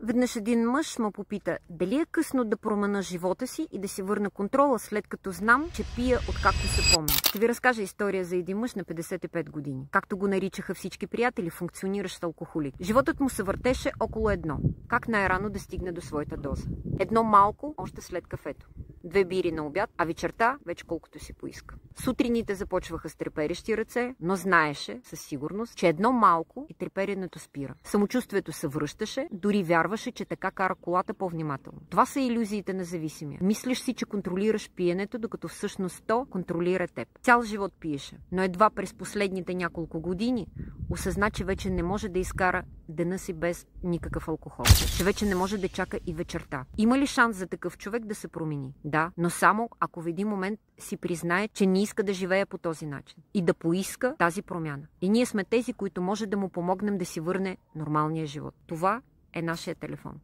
Веднъж един мъж ме попита дали е късно да променя живота си и да си върна контрола, след като знам, че пия откакто се помня. Ще ви разкажа история за един мъж на 55 години. Както го наричаха всички приятели, функциониращ алкохолик. Животът му се въртеше около едно. Как най-рано да стигне до своята доза. Едно малко, още след кафето. 2 бири на обяд, а вечерта вече колкото си поиска. Сутрините започваха с треперещи ръце, но знаеше със сигурност, че едно малко и треперенето спира. Самочувствието се връщаше, дори вярваше, че така кара колата по-внимателно. Това са илюзиите на зависимия. Мислиш си, че контролираш пиенето, докато всъщност то контролира теб. Цял живот пиеше, но едва през последните няколко години осъзна, че вече не може да изкара дена си без никакъв алкохол. Че вече не може да чака и вечерта. Има ли шанс за такъв човек да се промени? Да, но само ако в един момент си признае, че не иска да живее по този начин и да поиска тази промяна. И ние сме тези, които може да му помогнем да си върне нормалния живот. Това е нашия телефон.